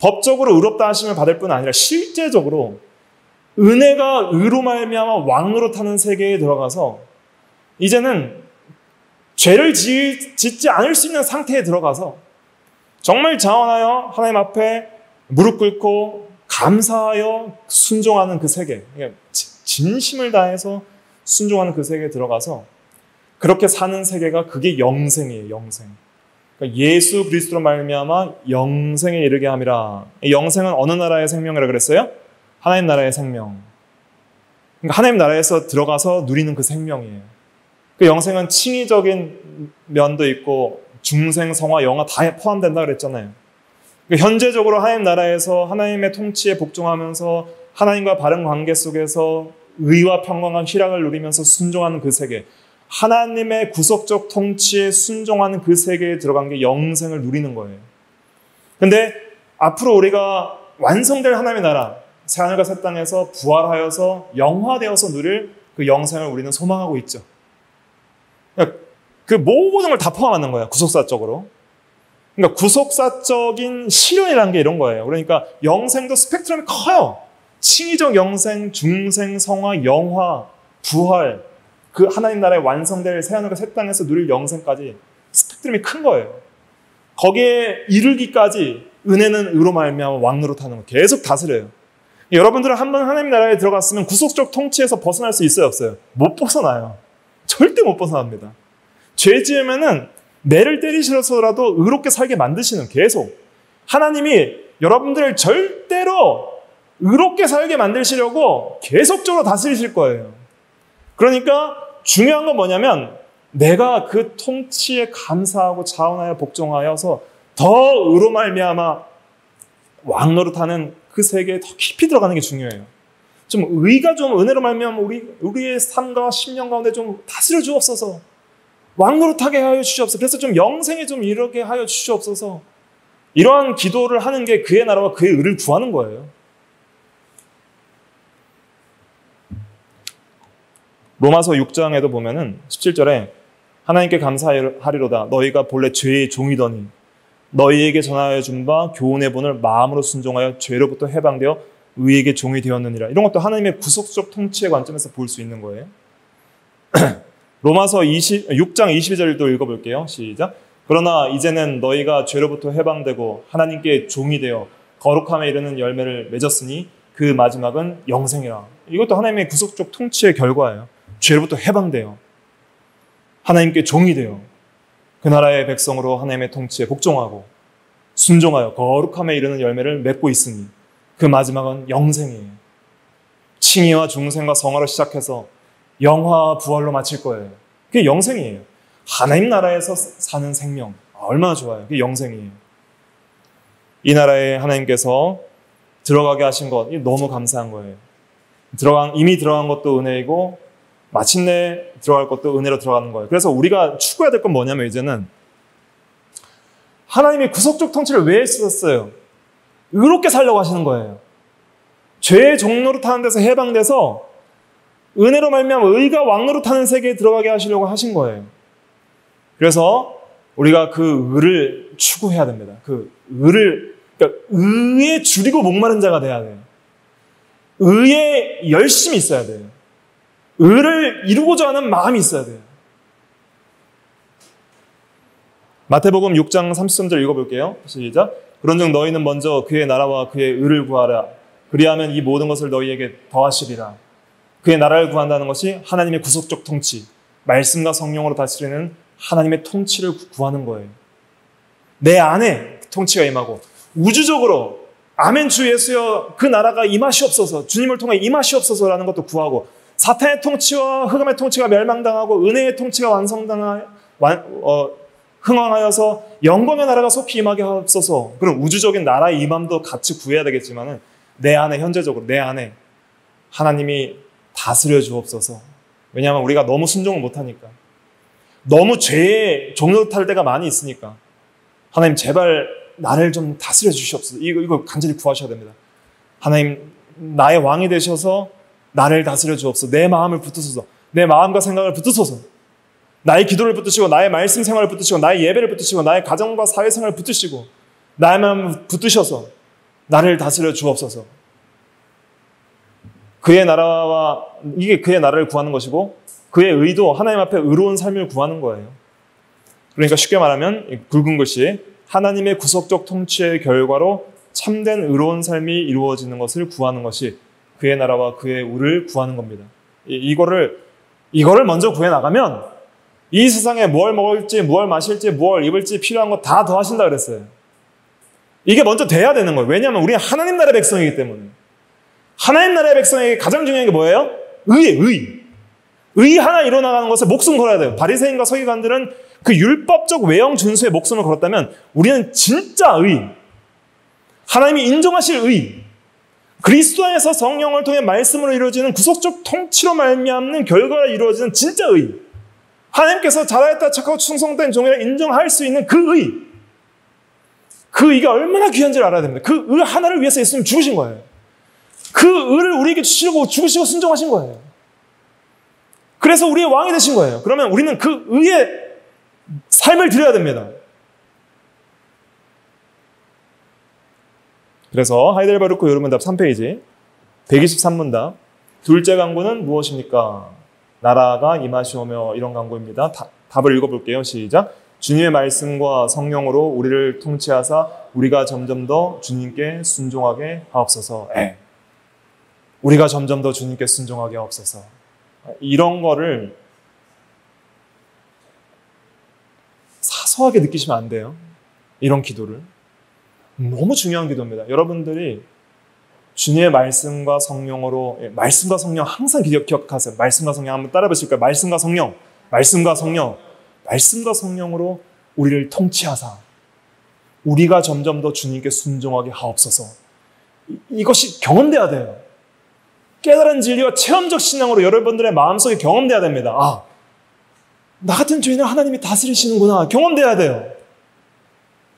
법적으로 의롭다 하심을 받을 뿐 아니라 실제적으로 은혜가 의로 말미암아 왕노릇하는 세계에 들어가서 이제는 죄를 짓지 않을 수 있는 상태에 들어가서 정말 자원하여 하나님 앞에 무릎 꿇고 감사하여 순종하는 그 세계, 진심을 다해서 순종하는 그 세계에 들어가서 그렇게 사는 세계가 그게 영생이에요. 영생. 그러니까 예수 그리스도로 말미암아 영생에 이르게 함이라. 이 영생은 어느 나라의 생명이라 그랬어요? 하나님 나라의 생명. 그러니까 하나님 나라에서 들어가서 누리는 그 생명이에요. 그 영생은 칭의적인 면도 있고 중생, 성화, 영화 다 포함된다 그랬잖아요. 그러니까 현재적으로 하나님 나라에서 하나님의 통치에 복종하면서 하나님과 바른 관계 속에서 의와 평강과 희락을 누리면서 순종하는 그 세계, 하나님의 구속적 통치에 순종하는 그 세계에 들어간 게 영생을 누리는 거예요. 근데 앞으로 우리가 완성될 하나님의 나라, 새하늘과 새 땅에서 부활하여서 영화되어서 누릴 그 영생을 우리는 소망하고 있죠. 그러니까 그 모든 걸 다 포함하는 거예요. 구속사적으로. 그러니까 구속사적인 실현이라는 게 이런 거예요. 그러니까 영생도 스펙트럼이 커요. 칭의적 영생, 중생, 성화, 영화, 부활, 그 하나님 나라에 완성될 새하늘과 새 땅에서 누릴 영생까지 스펙트럼이 큰 거예요. 거기에 이르기까지 은혜는 의로 말미암아 왕노릇하는 거 계속 다스려요. 여러분들은 한번 하나님 나라에 들어갔으면 구속적 통치에서 벗어날 수 있어요, 없어요? 못 벗어나요. 절대 못 벗어납니다. 죄 지으면은 매를 때리셔서라도 의롭게 살게 만드시는, 계속 하나님이 여러분들을 절대로 의롭게 살게 만드시려고 계속적으로 다스리실 거예요. 그러니까 중요한 건 뭐냐면 내가 그 통치에 감사하고 자원하여 복종하여서 더 의로 말미암아 왕노릇하는 그 세계에 더 깊이 들어가는 게 중요해요. 좀 의가 좀 은혜로 말미암아 우리의 삶과 심령 가운데 좀 다스려 주옵소서. 왕노릇하게 하여 주시옵소서. 그래서 좀 영생에 좀 이르게 하여 주시옵소서. 이러한 기도를 하는 게 그의 나라와 그의 의를 구하는 거예요. 로마서 6장에도 보면은 17절에 하나님께 감사하리로다. 너희가 본래 죄의 종이더니 너희에게 전하여 준 바 교훈의 본을 마음으로 순종하여 죄로부터 해방되어 의에게 종이 되었느니라. 이런 것도 하나님의 구속적 통치의 관점에서 볼 수 있는 거예요. 로마서 6장 22절도 읽어볼게요. 시작. 그러나 이제는 너희가 죄로부터 해방되고 하나님께 종이 되어 거룩함에 이르는 열매를 맺었으니 그 마지막은 영생이라. 이것도 하나님의 구속적 통치의 결과예요. 죄로부터 해방되어 하나님께 종이 되어 그 나라의 백성으로 하나님의 통치에 복종하고 순종하여 거룩함에 이르는 열매를 맺고 있으니 그 마지막은 영생이에요. 칭의와 중생과 성화로 시작해서 영화와 부활로 마칠 거예요. 그게 영생이에요. 하나님 나라에서 사는 생명. 얼마나 좋아요. 그게 영생이에요. 이 나라에 하나님께서 들어가게 하신 것 너무 감사한 거예요. 이미 들어간 것도 은혜이고 마침내 들어갈 것도 은혜로 들어가는 거예요. 그래서 우리가 추구해야 될 건 뭐냐면 이제는 하나님이 구속적 통치를 왜 쓰셨어요? 의롭게 살려고 하시는 거예요. 죄의 종노릇하는 데서 해방돼서 은혜로 말미암아 의가 왕노릇하는 세계에 들어가게 하시려고 하신 거예요. 그래서 우리가 그 의를 추구해야 됩니다. 그 의를, 그러니까 의에 줄이고 목마른 자가 돼야 돼요. 의에 열심히 있어야 돼요. 의를 이루고자 하는 마음이 있어야 돼요. 마태복음 6장 33절 읽어볼게요. 시작. 그런즉 너희는 먼저 그의 나라와 그의 의를 구하라. 그리하면 이 모든 것을 너희에게 더하시리라. 그의 나라를 구한다는 것이 하나님의 구속적 통치, 말씀과 성령으로 다스리는 하나님의 통치를 구하는 거예요. 내 안에 통치가 임하고 우주적으로 아멘 주 예수여 그 나라가 임하시옵소서, 주님을 통해 임하시옵소서라는 것도 구하고 사탄의 통치와 흑암의 통치가 멸망당하고 은혜의 통치가 흥왕하여서 영광의 나라가 속히 임하게 하옵소서. 그럼 우주적인 나라의 임함도 같이 구해야 되겠지만은 내 안에, 현재적으로 내 안에 하나님이 다스려 주옵소서. 왜냐하면 우리가 너무 순종을 못하니까, 너무 죄에 종노릇할 때가 많이 있으니까 하나님 제발 나를 좀 다스려 주시옵소서. 이거 간절히 구하셔야 됩니다. 하나님 나의 왕이 되셔서 나를 다스려 주옵소서. 내 마음을 붙드소서. 내 마음과 생각을 붙드소서. 나의 기도를 붙드시고 나의 말씀 생활을 붙드시고 나의 예배를 붙드시고 나의 가정과 사회생활을 붙드시고 나의 마음을 붙드셔서 나를 다스려 주옵소서. 그의 나라와 이게 그의 나라를 구하는 것이고 그의 의도 하나님 앞에 의로운 삶을 구하는 거예요. 그러니까 쉽게 말하면 굵은 글씨 하나님의 구속적 통치의 결과로 참된 의로운 삶이 이루어지는 것을 구하는 것이 그의 나라와 그의 의를 구하는 겁니다. 이거를 이거를 먼저 구해 나가면 이 세상에 뭘 먹을지, 뭘 마실지, 뭘 입을지 필요한 거 다 더하신다 그랬어요. 이게 먼저 돼야 되는 거예요. 왜냐하면 우리는 하나님 나라의 백성이기 때문에. 하나님 나라의 백성에게 가장 중요한 게 뭐예요? 의. 의 하나 이뤄나가는 것에 목숨 걸어야 돼요. 바리새인과 서기관들은 그 율법적 외형 준수에 목숨을 걸었다면 우리는 진짜 의, 하나님이 인정하실 의, 그리스도 안에서 성령을 통해 말씀으로 이루어지는 구속적 통치로 말미암는 결과가 이루어지는 진짜 의, 하나님께서 잘하였다 착하고 충성된 종이라 인정할 수 있는 그 의, 그 의가 얼마나 귀한지를 알아야 됩니다. 그 의 하나를 위해서 예수님 죽으신 거예요. 그 의를 우리에게 주시고 죽으시고 순종하신 거예요. 그래서 우리의 왕이 되신 거예요. 그러면 우리는 그 의의 삶을 드려야 됩니다. 그래서 하이델베르크 요르문답 3페이지 123문답 둘째 강구는 무엇입니까? 나라가 임하시오며 이런 강구입니다. 답을 읽어볼게요. 시작. 주님의 말씀과 성령으로 우리를 통치하사 우리가 점점 더 주님께 순종하게 하옵소서. 우리가 점점 더 주님께 순종하게 하옵소서. 이런 거를 사소하게 느끼시면 안 돼요. 이런 기도를. 너무 중요한 기도입니다. 여러분들이 주님의 말씀과 성령으로, 말씀과 성령 항상 기억하세요. 말씀과 성령 한번 따라 보실까요? 말씀과 성령, 말씀과 성령, 말씀과 성령으로 우리를 통치하사 우리가 점점 더 주님께 순종하게 하옵소서. 이것이 경험돼야 돼요. 깨달은 진리와 체험적 신앙으로 여러분들의 마음속에 경험돼야 됩니다. 아, 나 같은 죄인을 하나님이 다스리시는구나. 경험돼야 돼요.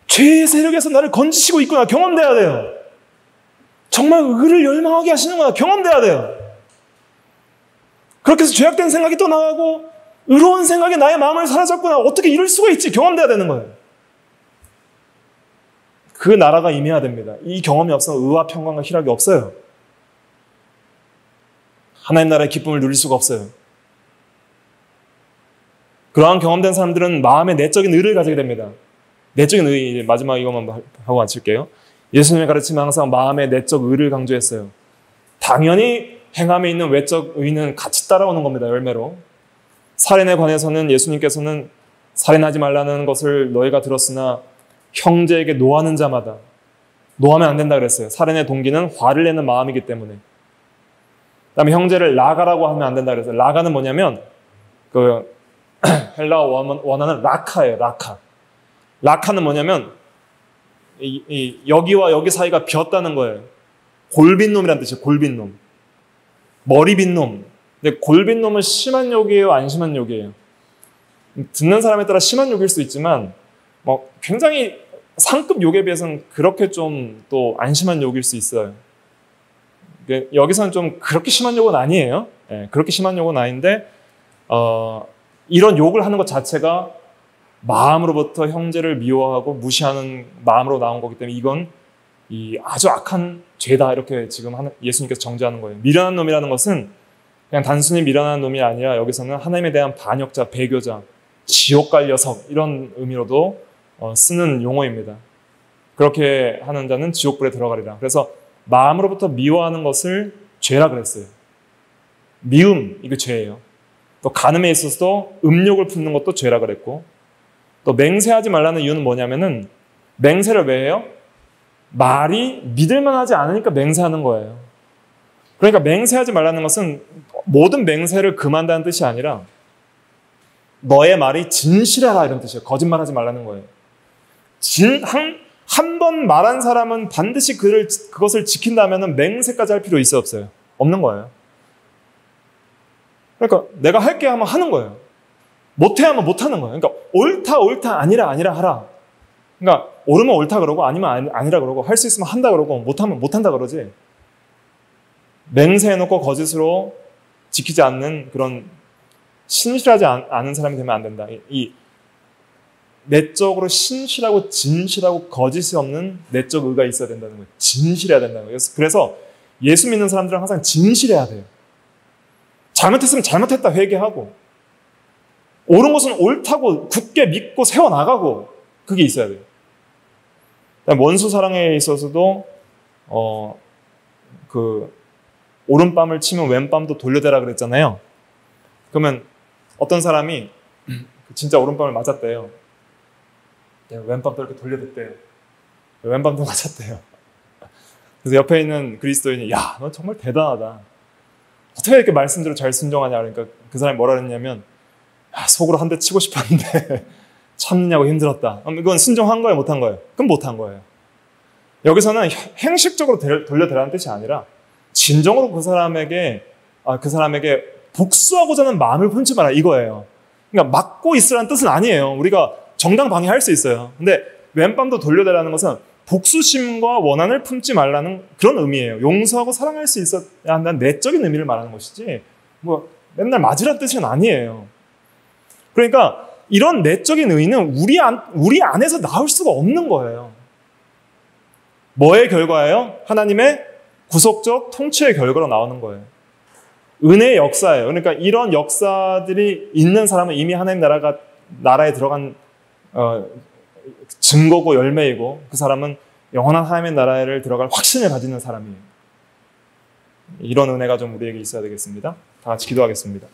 죄의 세력에서 나를 건지시고 있구나. 경험돼야 돼요. 정말 의를 열망하게 하시는구나. 경험돼야 돼요. 그렇게 해서 죄악된 생각이 또 나가고 의로운 생각이 나의 마음을 사로잡구나. 어떻게 이럴 수가 있지? 경험돼야 되는 거예요. 그 나라가 임해야 됩니다. 이 경험이 없으면 의와 평강과 희락이 없어요. 하나님 나라의 기쁨을 누릴 수가 없어요. 그러한 경험된 사람들은 마음의 내적인 의를 가지게 됩니다. 내적인 의, 마지막 이것만 하고 마칠게요. 예수님의 가르침은 항상 마음의 내적 의를 강조했어요. 당연히 행함에 있는 외적 의는 같이 따라오는 겁니다. 열매로. 살인에 관해서는 예수님께서는 살인하지 말라는 것을 너희가 들었으나 형제에게 노하는 자마다 노하면 안 된다 그랬어요. 살인의 동기는 화를 내는 마음이기 때문에. 그다음에 형제를 라가라고 하면 안 된다 그랬어요. 라가는 뭐냐면 그 헬라어 원어는 라카예요. 라카. 라카는 뭐냐면 여기와 여기 사이가 비었다는 거예요. 골빈 놈이라는 뜻이에요. 골빈 놈. 머리 빈 놈. 근데 골빈 놈은 심한 욕이에요? 안 심한 욕이에요? 듣는 사람에 따라 심한 욕일 수 있지만 굉장히 상급 욕에 비해서는 그렇게 좀 또 안 심한 욕일 수 있어요. 여기서는 좀 그렇게 심한 욕은 아니에요. 그렇게 심한 욕은 아닌데 이런 욕을 하는 것 자체가 마음으로부터 형제를 미워하고 무시하는 마음으로 나온 거기 때문에 이건 아주 악한 죄다 이렇게 지금 예수님께서 정죄하는 거예요. 미련한 놈이라는 것은 그냥 단순히 미련한 놈이 아니라 여기서는 하나님에 대한 반역자, 배교자, 지옥 갈 녀석 이런 의미로도 쓰는 용어입니다. 그렇게 하는 자는 지옥불에 들어가리라. 그래서 마음으로부터 미워하는 것을 죄라 그랬어요. 미움, 이게 죄예요. 또 간음에 있어서도 음욕을 품는 것도 죄라 그랬고 또 맹세하지 말라는 이유는 뭐냐면은 맹세를 왜 해요? 말이 믿을만하지 않으니까 맹세하는 거예요. 그러니까 맹세하지 말라는 것은 모든 맹세를 금한다는 뜻이 아니라 너의 말이 진실하라 이런 뜻이에요. 거짓말하지 말라는 거예요. 한 번 말한 사람은 반드시 그것을 지킨다면 맹세까지 할 필요 있어 없어요? 없는 거예요. 그러니까 내가 할게 하면 하는 거예요. 못해 하면 못하는 거예요. 그러니까 옳다 아니라 하라. 그러니까 옳으면 옳다 그러고 아니면 아니라 그러고 할 수 있으면 한다 그러고 못하면 못한다 그러지. 맹세해놓고 거짓으로 지키지 않는 그런 신실하지 않은 사람이 되면 안 된다. 이 내적으로 신실하고 진실하고 거짓이 없는 내적 의가 있어야 된다는 거예요. 진실해야 된다는 거예요. 그래서 예수 믿는 사람들은 항상 진실해야 돼요. 잘못했으면 잘못했다 회개하고 옳은 것은 옳다고 굳게 믿고 세워나가고 그게 있어야 돼요. 원수 사랑에 있어서도 그 오른밤을 치면 왼밤도 돌려대라 그랬잖아요. 그러면 어떤 사람이 진짜 오른밤을 맞았대요. 왼밤도 이렇게 돌려댔대요. 왼밤도 맞았대요. 그래서 옆에 있는 그리스도인이 야, 너 정말 대단하다. 어떻게 이렇게 말씀대로 잘 순종하냐. 그러니까 그 사람이 뭐라 그랬냐면 야, 속으로 한 대 치고 싶었는데 참느냐고 힘들었다. 이건 순종한 거예요? 못한 거예요? 그럼 못한 거예요. 여기서는 행식적으로 돌려대라는 뜻이 아니라 진정으로 그 사람에게 복수하고자 하는 마음을 품지 마라 이거예요. 그러니까 막고 있으라는 뜻은 아니에요. 우리가 정당방위할 수 있어요. 근데 왼밤도 돌려대라는 것은 복수심과 원한을 품지 말라는 그런 의미예요. 용서하고 사랑할 수 있어야 한다는 내적인 의미를 말하는 것이지 뭐 맨날 맞으라는 뜻은 아니에요. 그러니까 이런 내적인 의의는 우리 안에서 나올 수가 없는 거예요. 뭐의 결과예요? 하나님의 구속적 통치의 결과로 나오는 거예요. 은혜의 역사예요. 그러니까 이런 역사들이 있는 사람은 이미 하나님 나라에 들어간 증거고 열매이고 그 사람은 영원한 하나님의 나라를 들어갈 확신을 가지는 사람이에요. 이런 은혜가 좀 우리에게 있어야 되겠습니다. 다 같이 기도하겠습니다.